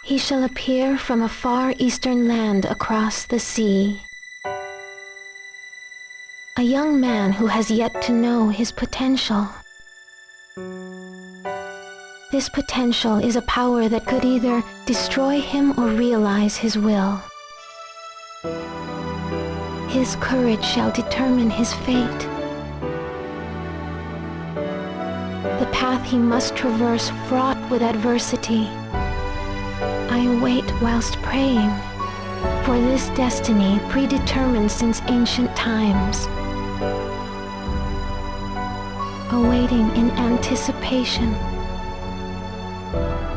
He shall appear from a far eastern land across the sea. A young man who has yet to know his potential. This potential is a power that could either destroy him or realize his will. His courage shall determine his fate. The path he must traverse fraught with adversity. I await whilst praying, for this destiny predetermined since ancient times. Awaiting in anticipation.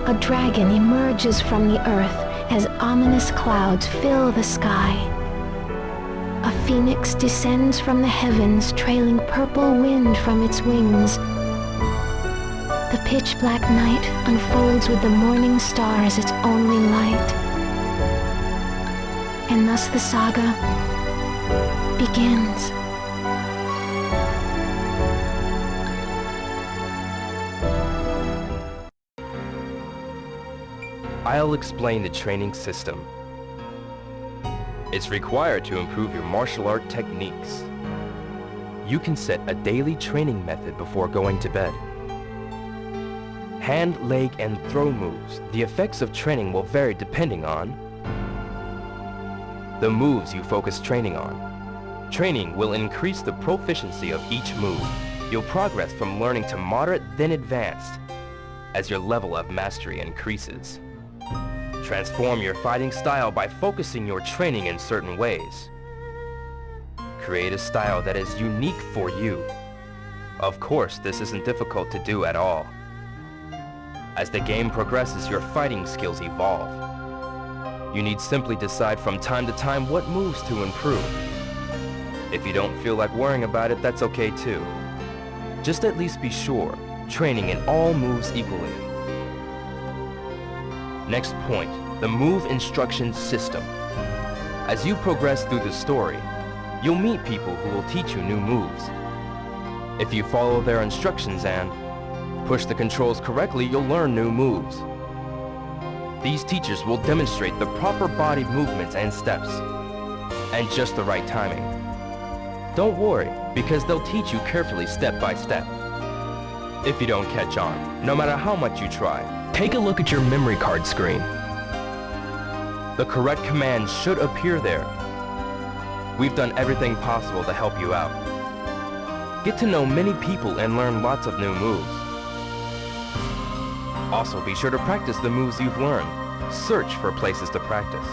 A dragon emerges from the earth as ominous clouds fill the sky. A phoenix descends from the heavens, trailing purple wind from its wings. The pitch-black night unfolds with the morning star as its only light. And thus the saga begins. I'll explain the training system. It's required to improve your martial art techniques. You can set a daily training method before going to bed. Hand, leg, and throw moves. The effects of training will vary depending on the moves you focus training on. Training will increase the proficiency of each move. You'll progress from learning to moderate, then advanced, as your level of mastery increases. Transform your fighting style by focusing your training in certain ways. Create a style that is unique for you. Of course, this isn't difficult to do at all. As the game progresses, your fighting skills evolve. You need simply decide from time to time what moves to improve. If you don't feel like worrying about it, that's okay too. Just at least be sure, training in all moves equally. Next point, the move instruction system. As you progress through the story, you'll meet people who will teach you new moves. If you follow their instructions and push the controls correctly, you'll learn new moves. These teachers will demonstrate the proper body movements and steps, and just the right timing. Don't worry, because they'll teach you carefully step by step. If you don't catch on, no matter how much you try, take a look at your memory card screen. The correct commands should appear there. We've done everything possible to help you out. Get to know many people and learn lots of new moves. Also, be sure to practice the moves you've learned. Search for places to practice.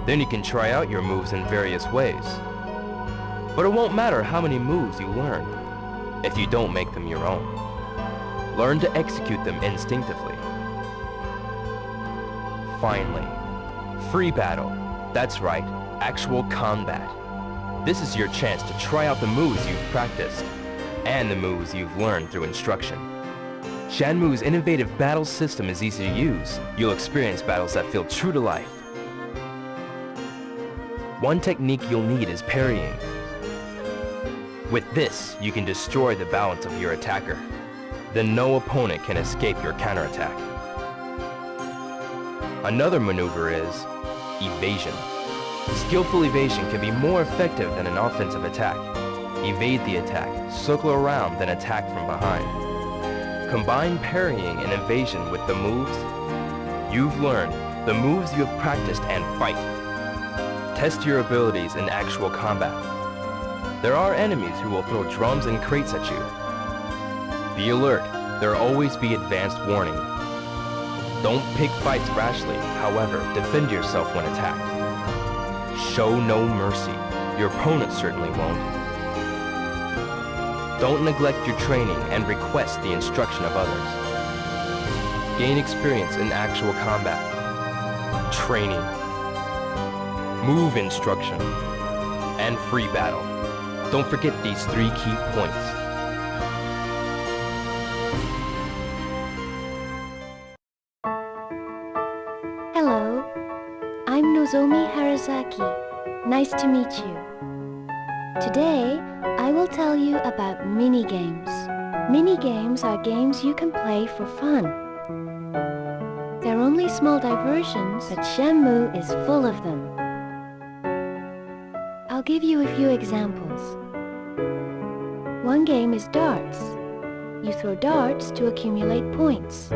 Then you can try out your moves in various ways. But it won't matter how many moves you learn if you don't make them your own. Learn to execute them instinctively. Finally, free battle. That's right, actual combat. This is your chance to try out the moves you've practiced and the moves you've learned through instruction. Shenmue's innovative battle system is easy to use. You'll experience battles that feel true to life. One technique you'll need is parrying. With this, you can destroy the balance of your attacker. Then no opponent can escape your counterattack. Another maneuver is evasion. Skillful evasion can be more effective than an offensive attack. Evade the attack, circle around, then attack from behind. Combine parrying and evasion with the moves you've learned, the moves you have practiced, and fight. Test your abilities in actual combat. There are enemies who will throw drums and crates at you. Be alert, there will always be advanced warning. Don't pick fights rashly, however, defend yourself when attacked. Show no mercy, your opponent certainly won't. Don't neglect your training and request the instruction of others. Gain experience in actual combat. Training. Move instruction. And free battle. Don't forget these 3 key points. Hello, I'm Nozomi Harazaki. Nice to meet you. Today, I will tell you about mini-games. Mini-games are games you can play for fun. They're only only small diversions, but Shenmue is full of them. I'll give you a few examples. One game is darts. You throw darts to accumulate points.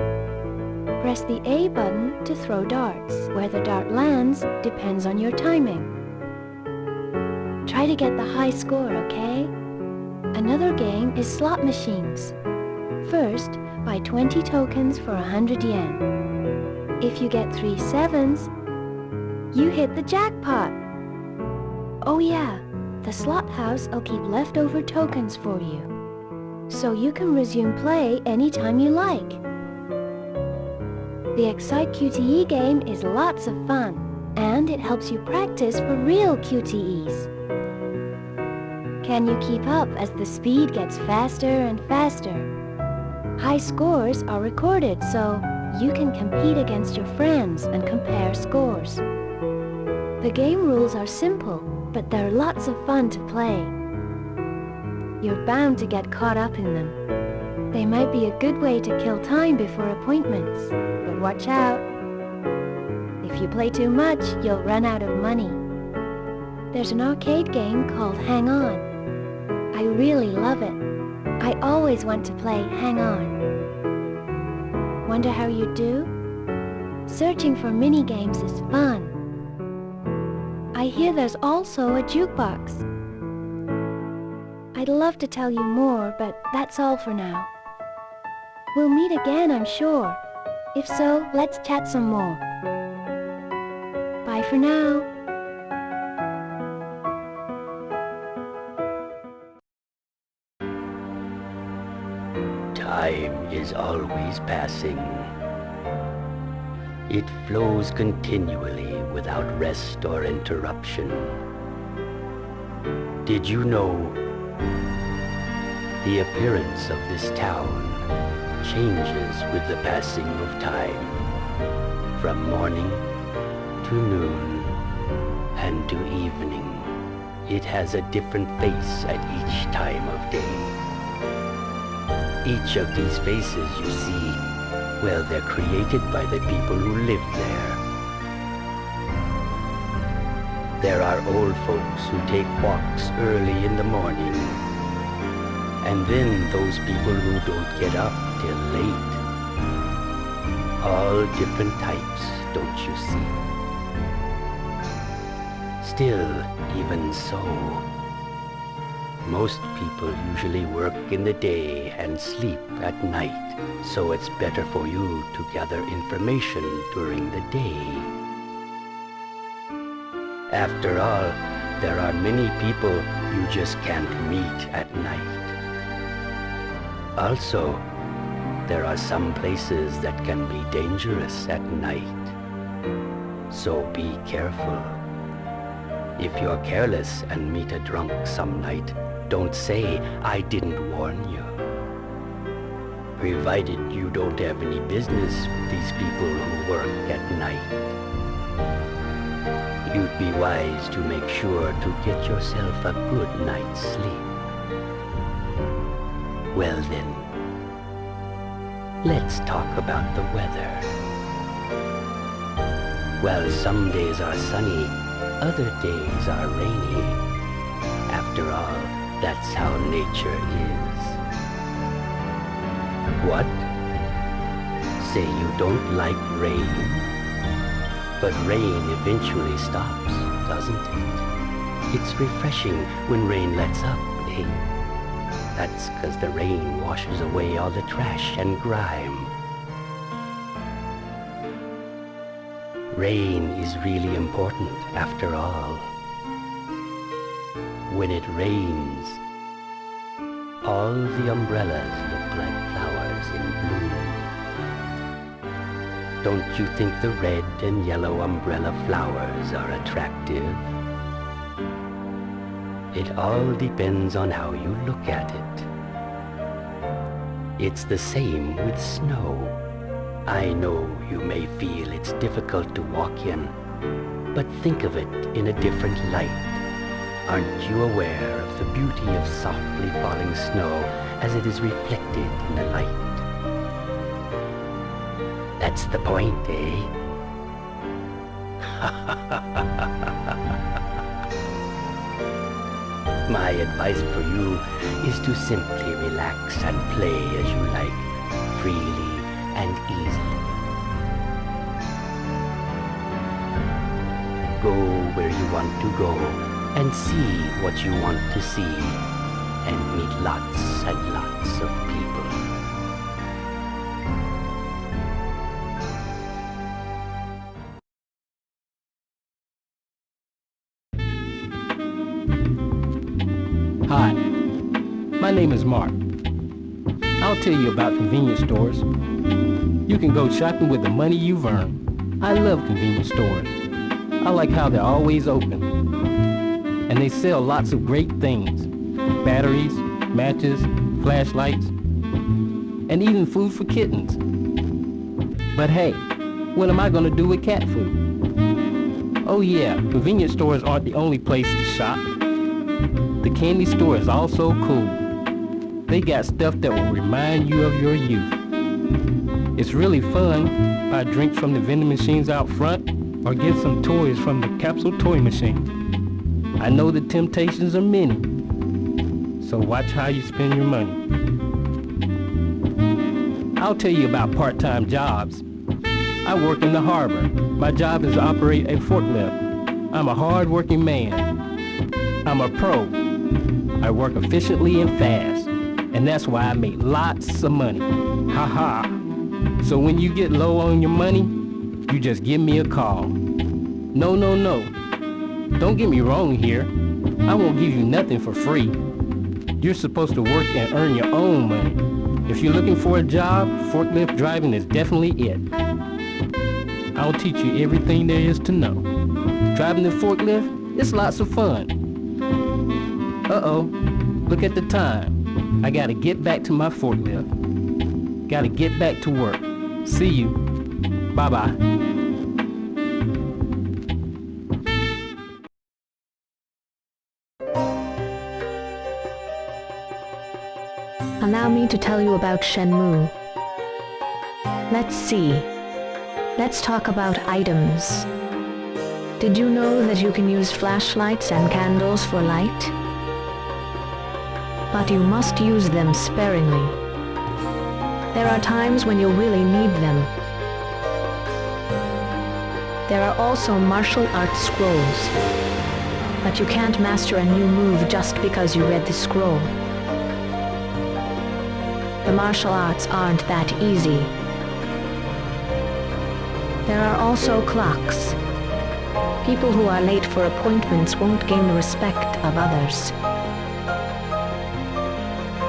Press the A button to throw darts. Where the dart lands depends on your timing. Try to get the high score, okay? Another game is slot machines. First, buy 20 tokens for 100 yen. If you get 3 sevens, you hit the jackpot. Oh yeah, the slot house will keep leftover tokens for you, so you can resume play anytime you like. The Excite QTE game is lots of fun, and it helps you practice for real QTEs. Can you keep up as the speed gets faster and faster? High scores are recorded, so you can compete against your friends and compare scores. The game rules are simple, but they're lots of fun to play. You're bound to get caught up in them. They might be a good way to kill time before appointments, but watch out. If you play too much, you'll run out of money. There's an arcade game called Hang On. I really love it. I always want to play Hang On. Wonder how you do? Searching for mini-games is fun. I hear there's also a jukebox. I'd love to tell you more, but that's all for now. We'll meet again, I'm sure. If so, let's chat some more. Bye for now. Time is always passing. It flows continually without rest or interruption. Did you know the appearance of this town changes with the passing of time, from morning to noon and to evening? It has a different face at each time of day. Each of these faces you see, well, they're created by the people who live there. There are old folks who take walks early in the morning, and then those people who don't get up till late. All different types, don't you see? Still, even so, most people usually work in the day and sleep at night, so it's better for you to gather information during the day. After all, there are many people you just can't meet at night. Also, there are some places that can be dangerous at night, so be careful. If you're careless and meet a drunk some night, don't say, "I didn't warn you." Provided you don't have any business with these people who work at night. You'd be wise to make sure to get yourself a good night's sleep. Well then, let's talk about the weather. Well, some days are sunny, other days are rainy. After all, that's how nature is. What? Say you don't like rain? But rain eventually stops, doesn't it? It's refreshing when rain lets up, eh? That's 'cause the rain washes away all the trash and grime. Rain is really important, after all. When it rains, all the umbrellas look like flowers in bloom. Don't you think the red and yellow umbrella flowers are attractive? It all depends on how you look at it. It's the same with snow. I know you may feel it's difficult to walk in, but think of it in a different light. Aren't you aware of the beauty of softly falling snow as it is reflected in the light? That's the point, eh? My advice for you is to simply relax and play as you like, freely and easily. Go where you want to go and see what you want to see and meet lots and lots of people. Hi, my name is Mark. I'll tell you about convenience stores. You can go shopping with the money you've earned. I love convenience stores. I like how they're always open. And they sell lots of great things. Batteries, matches, flashlights, and even food for kittens. But hey, what am I gonna do with cat food? Oh yeah, convenience stores aren't the only place to shop. The candy store is also cool. They got stuff that will remind you of your youth. It's really fun. Buy drinks from the vending machines out front or get some toys from the capsule toy machine. I know the temptations are many, so watch how you spend your money. I'll tell you about part-time jobs. I work in the harbor. My job is to operate a forklift. I'm a hard-working man. I'm a pro. I work efficiently and fast, and that's why I make lots of money. Ha ha. So when you get low on your money, you just give me a call. No. Don't get me wrong here. I won't give you nothing for free. You're supposed to work and earn your own money. If you're looking for a job, forklift driving is definitely it. I'll teach you everything there is to know. Driving the forklift, it's lots of fun. Uh-oh, look at the time. I gotta get back to my forklift. Gotta get back to work. See you. Bye-bye. Allow me to tell you about Shenmue. Let's see. Let's talk about items. Did you know that you can use flashlights and candles for light? But you must use them sparingly. There are times when you'll really need them. There are also martial arts scrolls. But you can't master a new move just because you read the scroll. The martial arts aren't that easy. There are also clocks. People who are late for appointments won't gain the respect of others.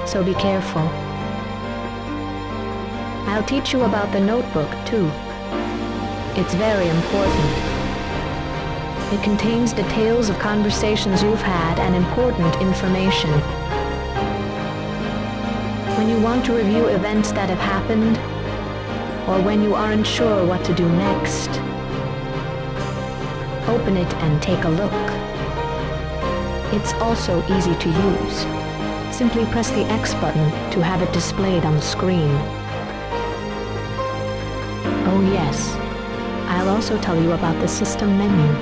So be careful. I'll teach you about the notebook, too. It's very important. It contains details of conversations you've had and important information. When you want to review events that have happened, or when you aren't sure what to do next, open it and take a look. It's also easy to use. Simply press the X button to have it displayed on the screen. Oh yes, I'll also tell you about the system menu.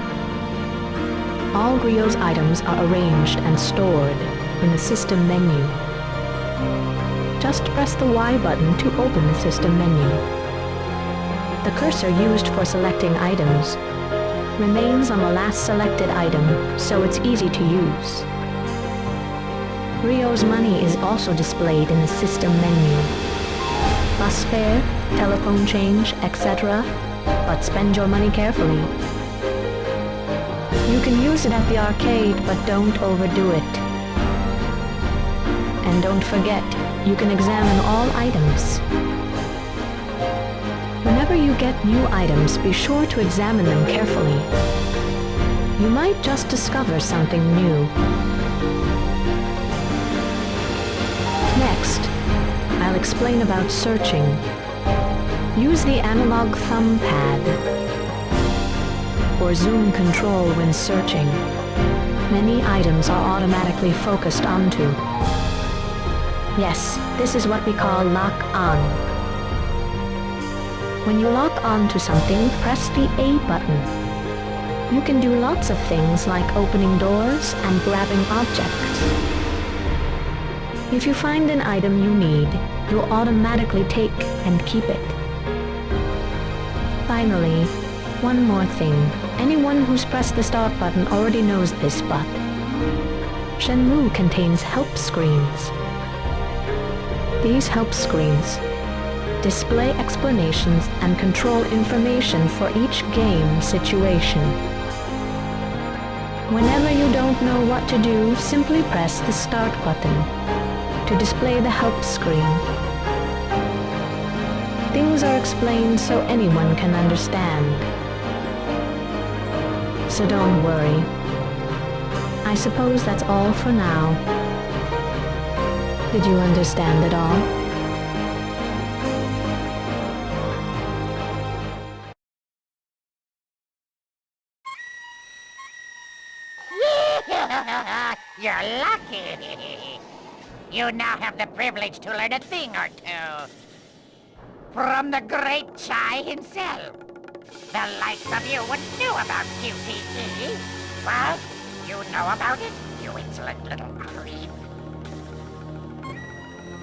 All Grio's items are arranged and stored in the system menu. Just press the Y button to open the system menu. The cursor used for selecting items remains on the last selected item, so it's easy to use. Grio's money is also displayed in the system menu. Bus fare, telephone change, etc. But spend your money carefully. You can use it at the arcade, but don't overdo it. And don't forget, you can examine all items. Whenever you get new items, be sure to examine them carefully. You might just discover something new. Next, I'll explain about searching. Use the analog thumb pad or zoom control when searching. Many items are automatically focused onto. Yes, this is what we call lock on. When you lock on to something, press the A button. You can do lots of things like opening doors and grabbing objects. If you find an item you need, you'll automatically take and keep it. Finally, one more thing. Anyone who's pressed the start button already knows this, but Shenmue contains help screens. These help screens display explanations and control information for each game situation. Whenever you don't know what to do, simply press the start button to display the help screen. Things are explained so anyone can understand. So don't worry. I suppose that's all for now. Did you understand it all? You're lucky. You now have the privilege to learn a thing or two. From the great Chai himself. The likes of you would know about QTE. What? You know about it, you insolent little creep?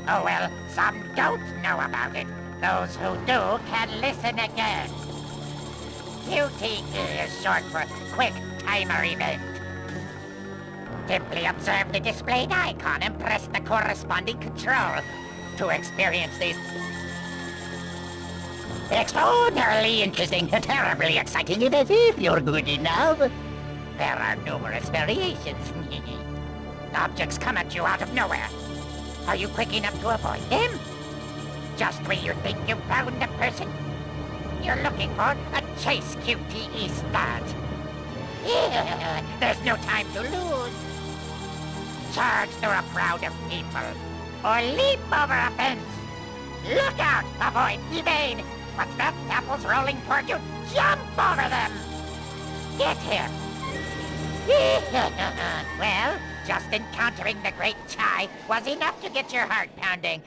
Oh well, some don't know about it. Those who do can listen again. QTE is short for Quick Timer Event. Simply observe the displayed icon and press the corresponding control to experience these extraordinarily interesting, terribly exciting events if you're good enough. There are numerous variations. Objects come at you out of nowhere. Are you quick enough to avoid them? Just when you think you've found the person you're looking for, a chase QTE starts. There's no time to lose. Charge through a crowd of people, or leap over a fence. Look out! Avoid! Evade! What's that? Apples rolling toward you? Jump over them! Get him! Well, just encountering the Great Chai was enough to get your heart pounding.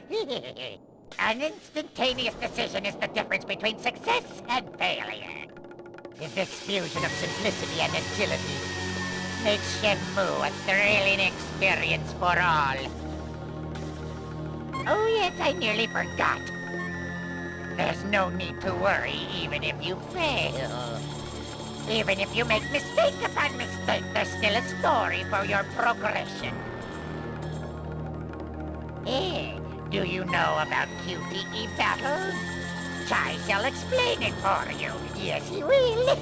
An instantaneous decision is the difference between success and failure. This fusion of simplicity and agility makes Shenmue a thrilling experience for all. Oh yes, I nearly forgot. There's no need to worry even if you fail. Even if you make mistake upon mistake, there's still a story for your progression. Do you know about QTE battles? Chai shall explain it for you. Yes, he will.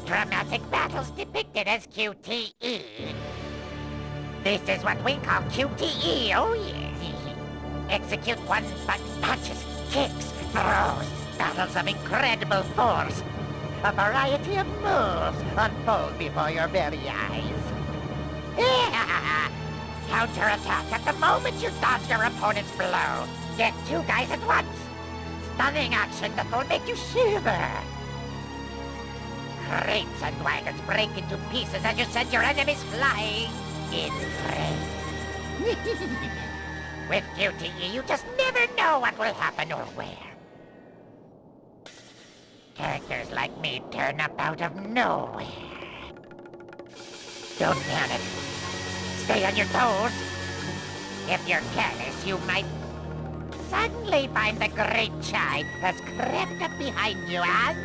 Dramatic battles depicted as QTE. This is what we call QTE, oh yes. Execute one-button punches, kicks, throws, battles of incredible force. A variety of moves unfold before your very eyes. Counterattack at the moment you dodge your opponent's blow. Get two guys at once. Stunning action that will make you shiver. Crates and wagons break into pieces as you send your enemies flying in praise. With QTE, you just never know what will happen or where. Characters like me turn up out of nowhere. Don't panic. Stay on your toes. If you're careless, you might suddenly find the Great Chai has crept up behind you and...